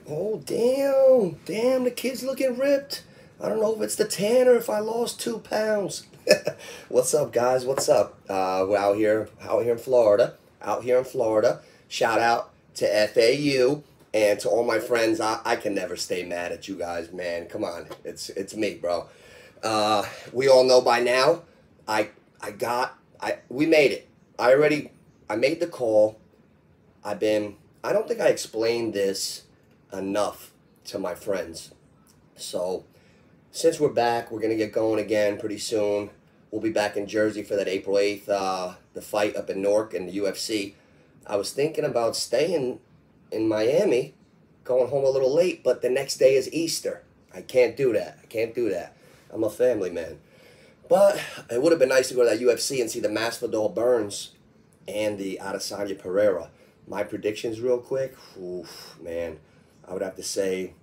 Oh, damn. Damn, the kid's looking ripped. I don't know if it's the tan or if I lost 2 pounds. What's up, guys? What's up? We're out here in Florida. Out here in Florida. Shout out to FAU and to all my friends. I can never stay mad at you guys, man. Come on. It's me, bro. We all know by now. We made it. I made the call. I don't think I explained this enough to my friends. So, since we're back, we're going to get going again pretty soon. We'll be back in Jersey for that April 8th, the fight up in Newark in the UFC. I was thinking about staying in Miami, going home a little late, but the next day is Easter. I can't do that. I'm a family man. But it would have been nice to go to that UFC and see the Masvidal Burns and the Adesanya Pereira. My predictions real quick. Oof, man. I would have to say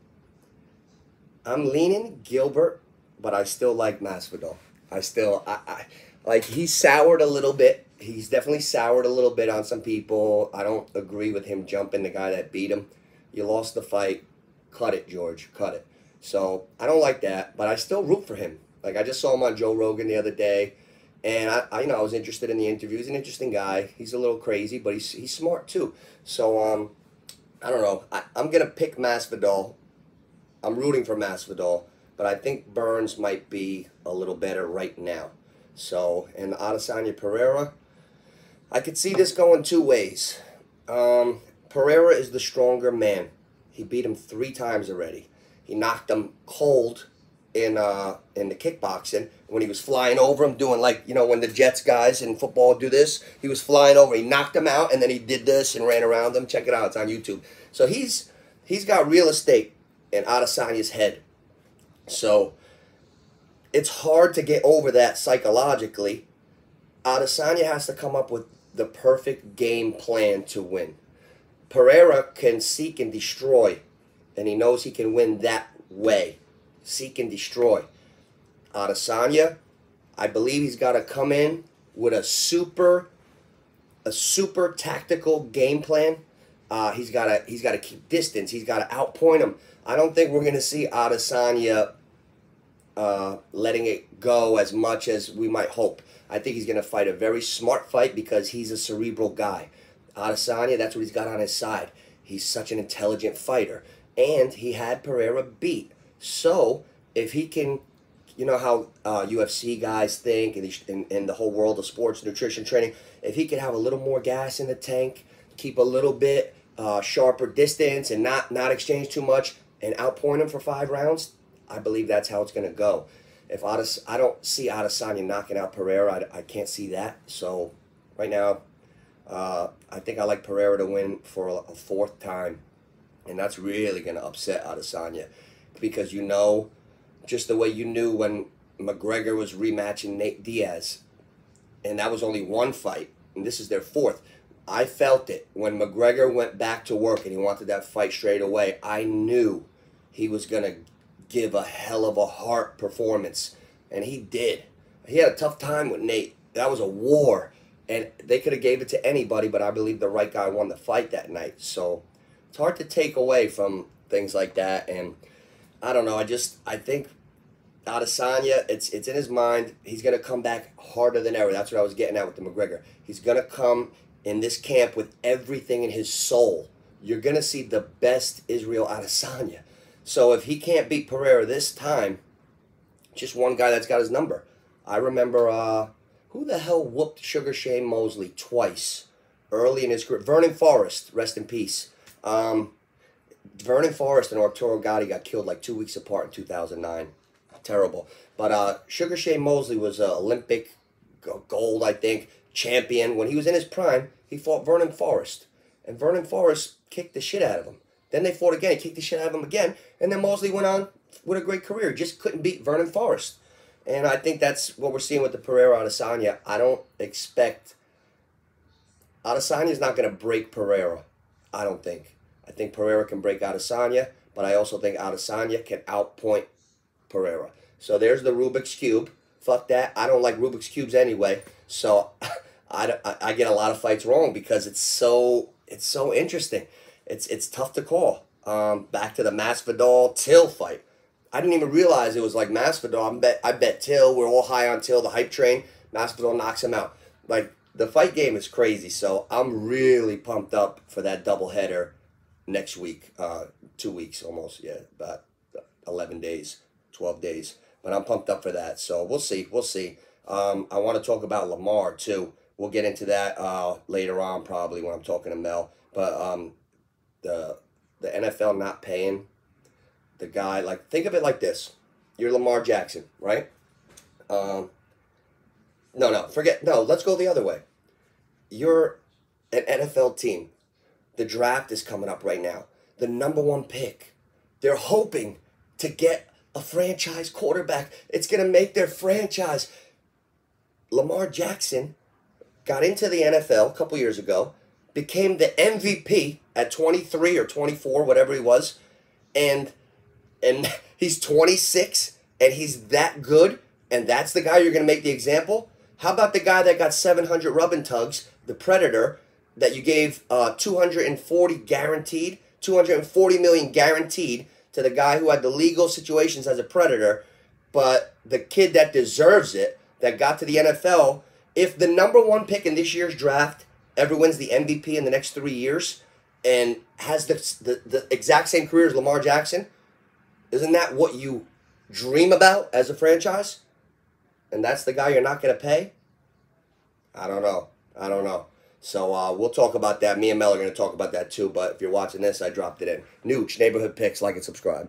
I'm leaning Gilbert, but I still like Masvidal. I like he's soured a little bit. He's definitely soured a little bit on some people. I don't agree with him jumping the guy that beat him. You lost the fight. Cut it, George. Cut it. So I don't like that, but I still root for him. Like I just saw him on Joe Rogan the other day, and I was interested in the interview. He's an interesting guy. He's a little crazy, but he's smart too. So I don't know. I'm gonna pick Masvidal. I'm rooting for Masvidal, but I think Burns might be a little better right now. So, and Adesanya Pereira, I could see this going two ways. Pereira is the stronger man. He beat him 3 times already. He knocked him cold in the kickboxing when he was flying over him, doing like, when the Jets guys in football do this. He was flying over. He knocked him out, and then he did this and ran around him. Check it out. It's on YouTube. So he's got real estate in Adesanya's head. So it's hard to get over that psychologically. Adesanya has to come up with the perfect game plan to win. Pereira can seek and destroy, and he knows he can win that way. Seek and destroy. Adesanya, I believe he's got to come in with a super tactical game plan. He's got to keep distance. He's got to outpoint him. I don't think we're going to see Adesanya letting it go as much as we might hope. I think he's going to fight a very smart fight because he's a cerebral guy. Adesanya, that's what he's got on his side. He's such an intelligent fighter. And he had Pereira beat. So, if he can, you know how UFC guys think, and the whole world of sports, nutrition, training, if he could have a little more gas in the tank, keep a little bit sharper distance, and not exchange too much, and outpoint him for 5 rounds, I believe that's how it's going to go. I don't see Adesanya knocking out Pereira. I can't see that. So, right now, I think I like Pereira to win for a 4th time. And that's really going to upset Adesanya. Because just the way you knew when McGregor was rematching Nate Diaz. And that was only 1 fight. And this is their 4th. I felt it. When McGregor went back to work and he wanted that fight straight away, I knew he was going to give a hell of a heart performance. And he did. He had a tough time with Nate. That was a war. And they could have gave it to anybody, but I believe the right guy won the fight that night. So it's hard to take away from things like that. And I don't know. I think Adesanya, it's in his mind. He's going to come back harder than ever. That's what I was getting at with the McGregor. He's going to come in this camp with everything in his soul. You're going to see the best Israel Adesanya. So if he can't beat Pereira this time, just one guy that's got his number. I remember, who the hell whooped Sugar Shane Mosley twice early in his career? Vernon Forrest, rest in peace. Vernon Forrest and Arturo Gatti got killed like 2 weeks apart in 2009. Terrible. But Sugar Shane Mosley was an Olympic gold, I think, champion. When he was in his prime, he fought Vernon Forrest. And Vernon Forrest kicked the shit out of him. Then they fought again. He kicked the shit out of him again. And then Mosley went on with a great career. He just couldn't beat Vernon Forrest. And I think that's what we're seeing with the Pereira Adesanya. I don't expect... Adesanya's not going to break Pereira. I don't think. I think Pereira can break Adesanya, but I also think Adesanya can outpoint Pereira. So there's the Rubik's Cube. Fuck that. I don't like Rubik's Cubes anyway. So I get a lot of fights wrong because it's so interesting. It's tough to call. Back to the Masvidal-Till fight. I didn't even realize it was like Masvidal. I bet Till. We're all high on Till, the hype train. Masvidal knocks him out. Like, the fight game is crazy, so I'm really pumped up for that doubleheader next week. 2 weeks almost, yeah, about 11 days, 12 days. But I'm pumped up for that, so we'll see. We'll see. I want to talk about Lamar, too. We'll get into that later on, probably, when I'm talking to Mel. But the NFL not paying the guy, like, think of it like this. You're Lamar Jackson, right? No, let's go the other way. You're an NFL team. The draft is coming up right now. The #1 pick. They're hoping to get a franchise quarterback. It's going to make their franchise. Lamar Jackson got into the NFL a couple years ago, became the MVP at 23 or 24, whatever he was, and he's 26, and he's that good, and that's the guy you're going to make the example? How about the guy that got 700 rubbing tugs, the Predator, that you gave 240 million guaranteed to the guy who had the legal situations as a Predator, but the kid that deserves it, that got to the NFL, if the #1 pick in this year's draft ever wins the MVP in the next 3 years and has the exact same career as Lamar Jackson, isn't that what you dream about as a franchise? And that's the guy you're not going to pay? I don't know. So we'll talk about that. Me and Mel are going to talk about that too. But if you're watching this, I dropped it in. Nooch, Neighborhood Picks, like and subscribe.